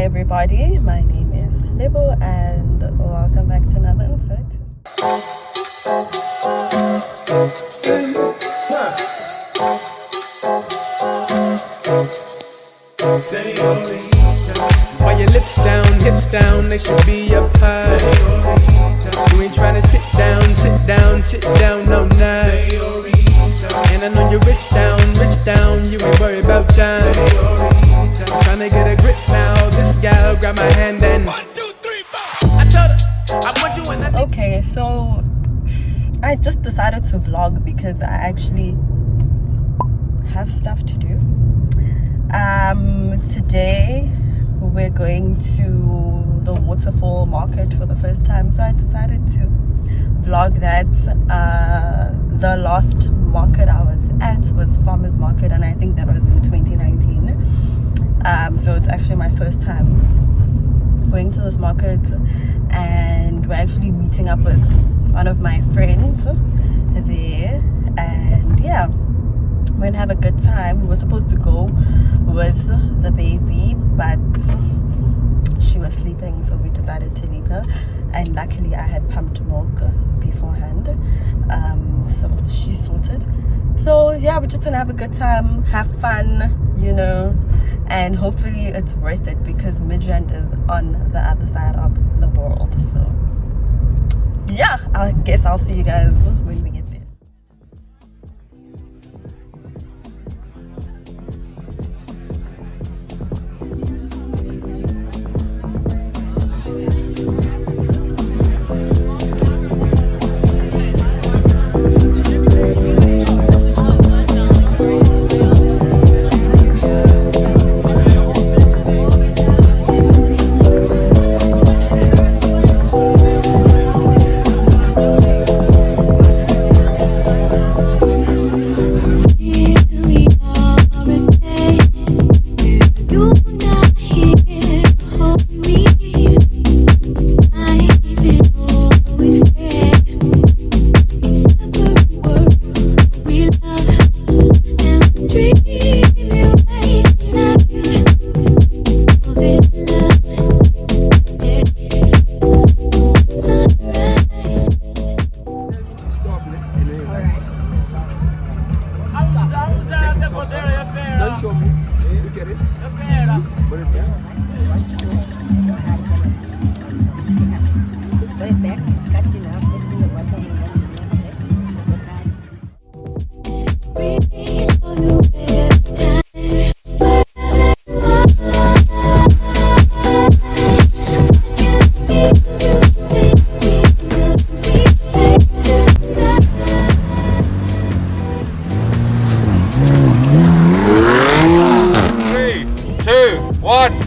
everybody, my name is Lebo and welcome back to another insert. Why your lips down, hips down, they should be up high. You ain't trying to sit down, no night. And I know your wrist down, you ain't worried about time. Trying to get a grip now, this gal grab my hand and 1, 2, 3, 4. I told her, I want you in the. Okay, so I just decided to vlog because I actually have stuff to do. Today we're going to the Waterfall market for the first time, so I decided to vlog that. The last market I was at was Farmers Market, and I think that was in 2019. So it's actually my first time going to this market, and we're actually meeting up with one of my friends there, and yeah, we're gonna have a good time. We were supposed to go with the baby, but she was sleeping, so we decided to leave her, and luckily I had pumped milk beforehand, so she's sorted. So yeah, we're just gonna have a good time, have fun, you know, and hopefully it's worth it because Midrand is on the other side of the world. So yeah, I guess I'll see you guys when we get there.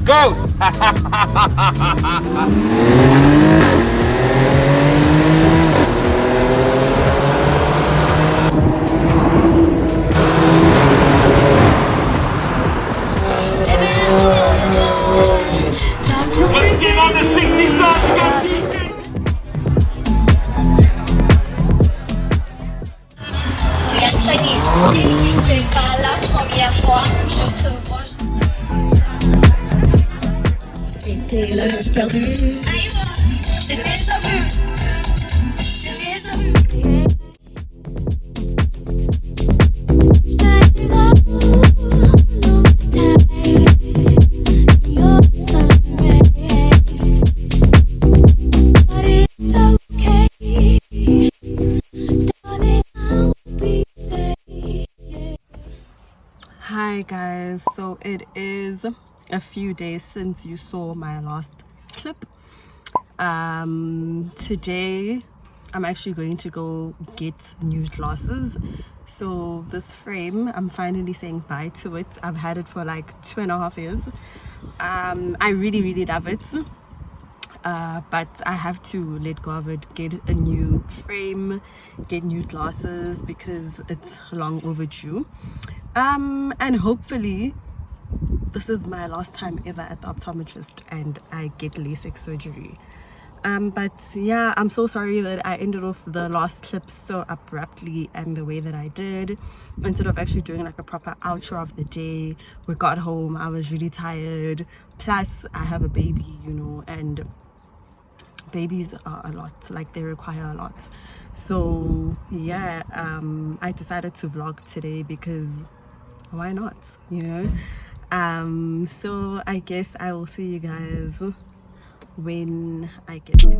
Go! Let's get on the 60 side. C'est pas la première fois que je te vois. C'était le perdu. J'ai déjà vu. Hi guys, so it is a few days since you saw my last clip. Today I'm actually going to go get new glasses. So this frame, I'm finally saying bye to it. I've had it for like 2.5 years. I really love it, but I have to let go of it, get a new frame, get new glasses because it's long overdue. And hopefully this is my last time ever at the optometrist and I get LASIK surgery. But yeah, I'm so sorry that I ended off the last clip so abruptly and the way that I did. Instead of actually doing like a proper outro of the day, we got home, I was really tired. Plus, I have a baby, you know, and babies are a lot, like they require a lot. So yeah, I decided to vlog today because why not, you know? So I guess I will see you guys when I get there.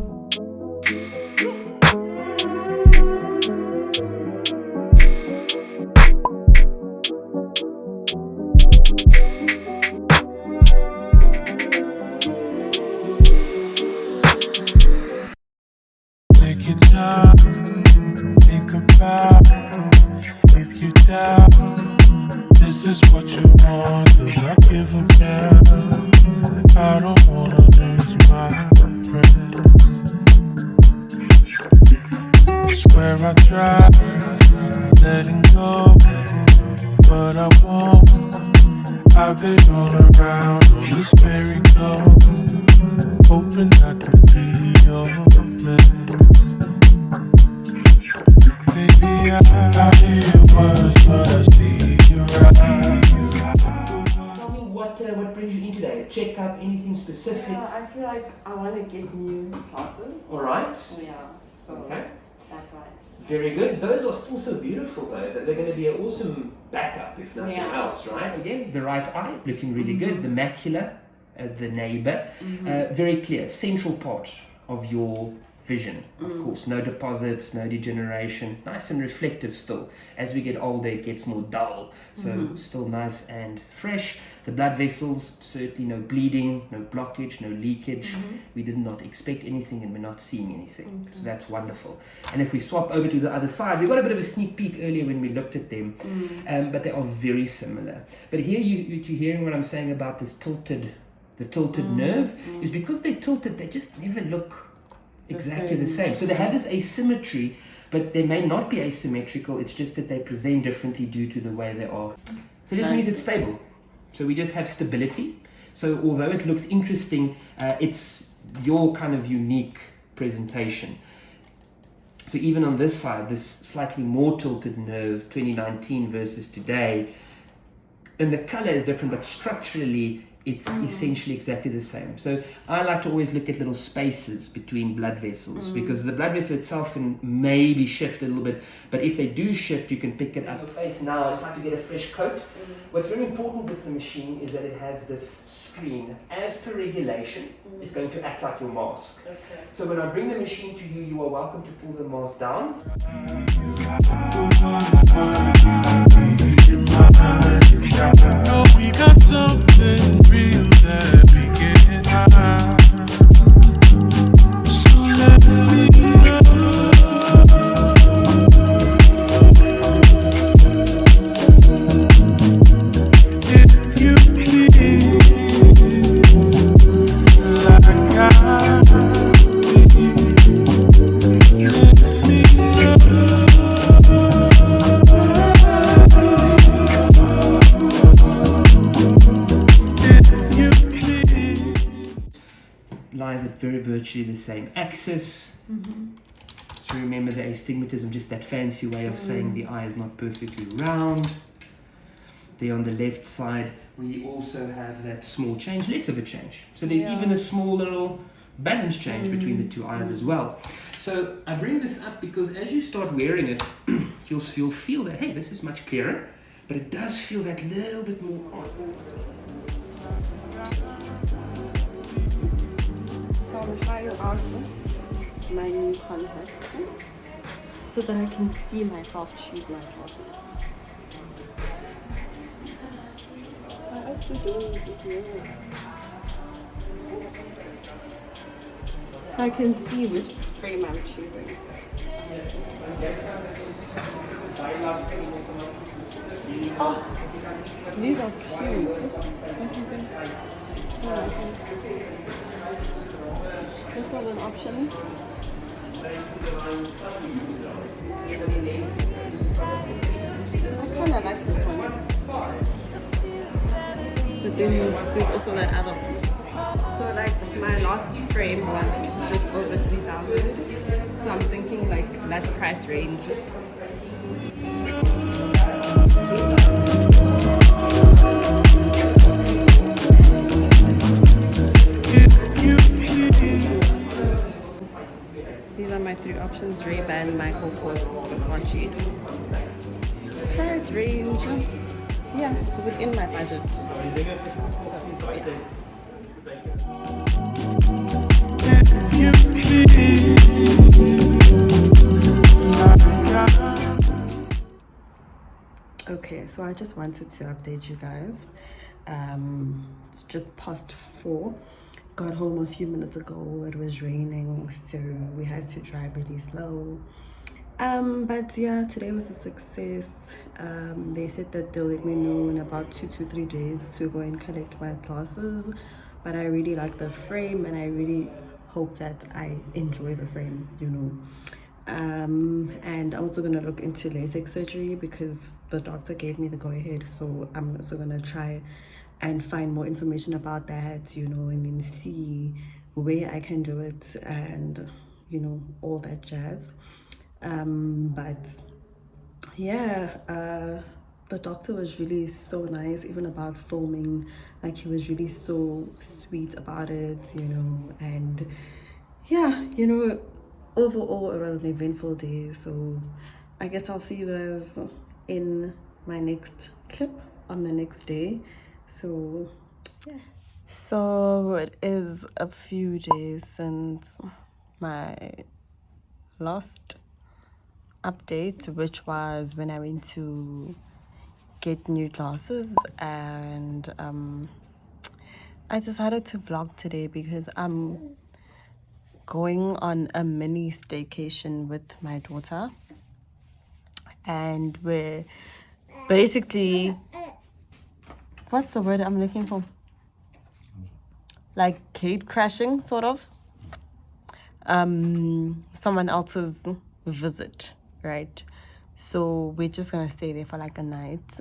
Take your time, think about if you down. This is what you want, 'cause I give a damn. I don't wanna lose my friend. Swear I tried letting go, but I won't. I've been all around on this merry-go, hoping I could be your man. Baby, I hear words, but I see you right. Tell me what brings you in today? Check up, anything specific? Yeah, I feel like I want to get new classes. All right. Yeah, so Okay. that's why. Very good. Those are still so beautiful though. They're going to be an awesome backup if nothing else, right? Again, the right eye looking really good. The macula, the neighbor, very clear. Central part of your vision, of course. No deposits, no degeneration. Nice and reflective still. As we get older, it gets more dull. So still nice and fresh. The blood vessels, certainly no bleeding, no blockage, no leakage. We did not expect anything and we're not seeing anything. So that's wonderful. And if we swap over to the other side, we got a bit of a sneak peek earlier when we looked at them, but they are very similar. But here you're hearing what I'm saying about this the tilted nerve, is because they're tilted, they just never look exactly the same. So they have this asymmetry, but they may not be asymmetrical. It's just that they present differently due to the way they are. So it just means it's stable. So we just have stability. So although it looks interesting, it's your kind of unique presentation. So even on this side, this slightly more tilted nerve, 2019 versus today, and the color is different, but structurally it's essentially exactly the same. So I like to always look at little spaces between blood vessels, because the blood vessel itself can maybe shift a little bit, but if they do shift, you can pick it up. Your face now, I just like to get a fresh coat. What's very important with the machine is that it has this screen. As per regulation, it's going to act like your mask. So when I bring the machine to you, you are welcome to pull the mask down. No, we got something real that we can't hide. So let me know if you feel like I feel. Let me know. Lies at very virtually the same axis. So remember the astigmatism, just that fancy way of saying the eye is not perfectly round. There on the left side, we also have that small change, less of a change. So there's even a small little balance change between the two eyes as well. So I bring this up because as you start wearing it, you'll feel that, hey, this is much clearer, but it does feel that little bit more odd. So I'm trying out my new contact so that I can see myself choose my glasses. I actually don't need this mirror. So I can see which frame I'm choosing. Oh, these are cute. What do you think? Oh, I think this was an option. I kind of like this one. But then there's also that other one. So like my my last frame was just over 3,000. So I'm thinking like that price range. These are my three options: Ray-Ban, Michael Kors, Versace. Price range, yeah, within my budget. So, yeah. Okay, so I just wanted to update you guys. It's just past 4. Got home a few minutes ago. It was raining, so we had to drive really slow. But yeah, today was a success. They said that they'll let me know in about 2 to 3 days to go and collect my glasses. But I really like the frame, and I really hope that I enjoy the frame, you know. And I'm also gonna look into LASIK surgery because the doctor gave me the go-ahead. So I'm also gonna try and find more information about that, you know, and then see where I can do it, and you know, all that jazz. But yeah, the doctor was really so nice, even about filming. Like, he was really so sweet about it, you know. And yeah, you know, overall it was an eventful day. So I guess I'll see you guys in my next clip on the next day. So yeah, so it is a few days since my last update, which was when I went to get new glasses. And I decided to vlog today because I'm going on a mini staycation with my daughter, and we're basically, what's the word I'm looking for? Like gate crashing, sort of. Someone else's visit, right? So we're just gonna stay there for like a night,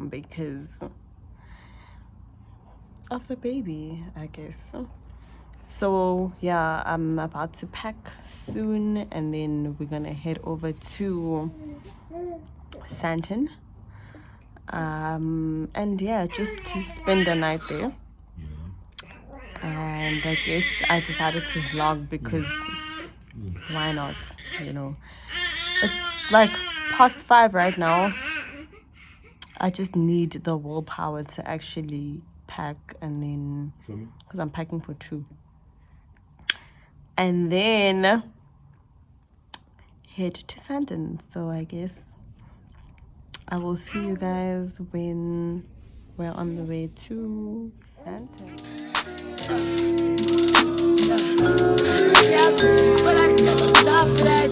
because of the baby, I guess. So yeah, I'm about to pack soon, and then we're gonna head over to Santon. And yeah, just to spend the night there. And I guess I decided to vlog because why not, you know. It's like past 5 right now. I just need the willpower to actually pack, and then because I'm packing for 2, and then head to Santon. So I guess I will see you guys when we're on the way to Santon. But I never stop for that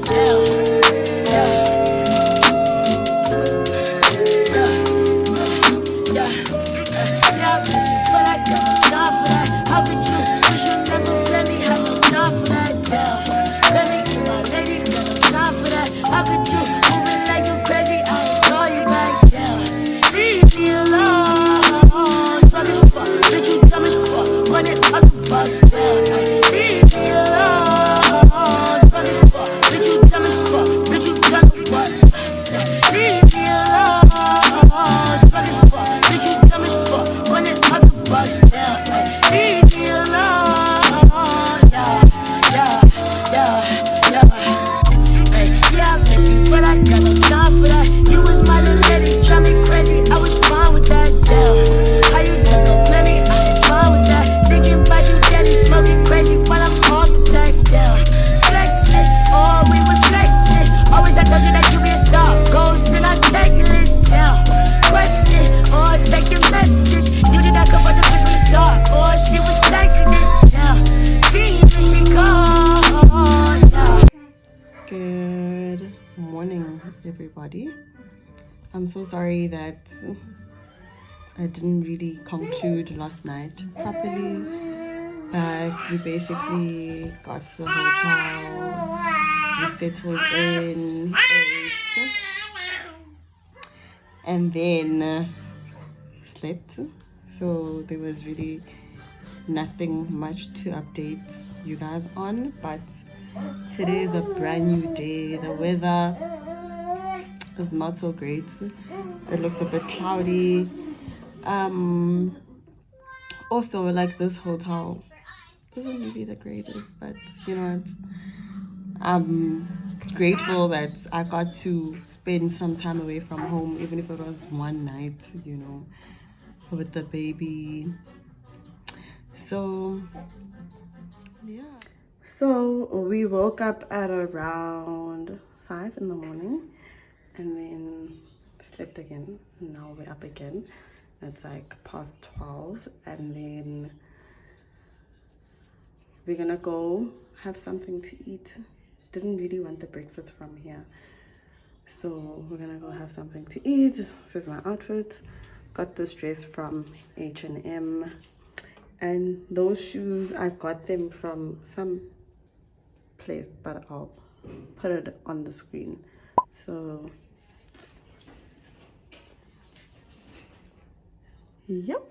How could you? You should never let me have no time for that. Let me be my lady, got no time for that. How could you? Moving like you crazy, I ain't call you back down. Leave me alone. Drunk as fuck, bitch, you dumb as fuck. Run it up the bus down. Leave me alone. Drunk as fuck, bitch, you dumb as fuck. Bitch, you dumb as what? Leave me alone. Drunk as fuck, bitch, you dumb as fuck. Run it up the bus down. Leave me alone. Yeah, yeah, yeah, yeah. Hey, yeah, I miss you, but I got no time for that. You was my little lady, drive me crazy. I was fine with that. Damn, how you just gon' play me? I ain't fine with that. Thinking about you, daddy, smoking crazy while I'm off the tech. Damn, flexing, oh, we was flexing. Always I told you that you be a star. Goals and I take your list down. Question, or check your message. You did not come for the bitch with a star, or she was texting it down. She called down. Good morning, everybody. I'm so sorry that I didn't really conclude last night properly, but we basically got to the hotel, we settled in, ate, and then slept. So there was really nothing much to update you guys on, but today is a brand new day. The weather is not so great. It looks a bit cloudy. Also, like, this hotel isn't really the greatest, but you know, I'm grateful that I got to spend some time away from home, even if it was one night, you know, with the baby. So yeah, so we woke up at around 5 in the morning and then slept again. Now we're up again. It's like past 12, and then we're gonna go have something to eat. Didn't really want the breakfast from here, so we're gonna go have something to eat. This is my outfit. Got this dress from H&M, and those shoes I got them from some place, but I'll put it on the screen. So yep.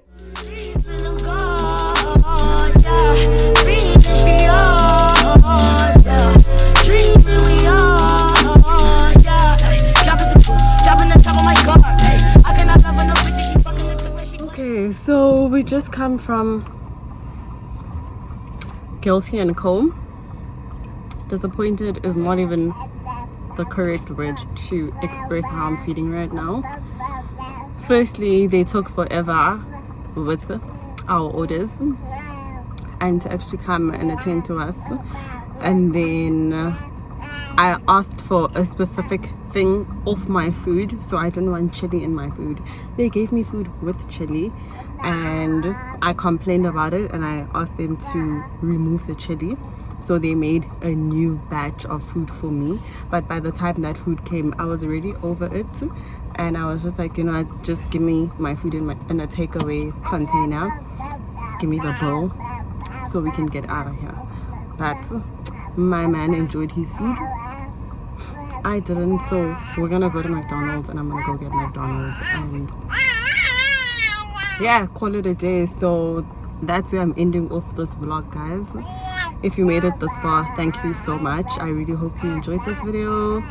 Okay, so we just come from Guilty and Co. Disappointed is not even the correct word to express how I'm feeling right now. Firstly, they took forever with our orders and to actually come and attend to us. And then I asked for a specific thing off my food, so I don't want chili in my food. They gave me food with chili, and I complained about it, and I asked them to remove the chili. So they made a new batch of food for me, but by the time that food came, I was already over it, and I was just like, you know, just give me my food in a takeaway container, give me the bill so we can get out of here. But my man enjoyed his food, I didn't, so we're gonna go to McDonald's, and I'm gonna go get McDonald's and yeah, call it a day. So that's where I'm ending off this vlog, guys. If you made it this far, thank you so much. I really hope you enjoyed this video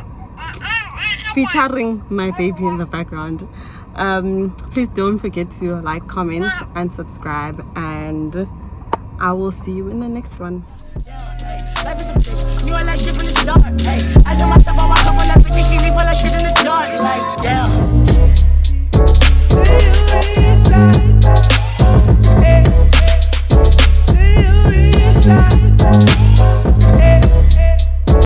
featuring my baby in the background. Please don't forget to like, comment and subscribe, and I will see you in the next one. Life is a bitch. You are like shit from the start. Hey, I said myself, I walk up on that bitch and she leave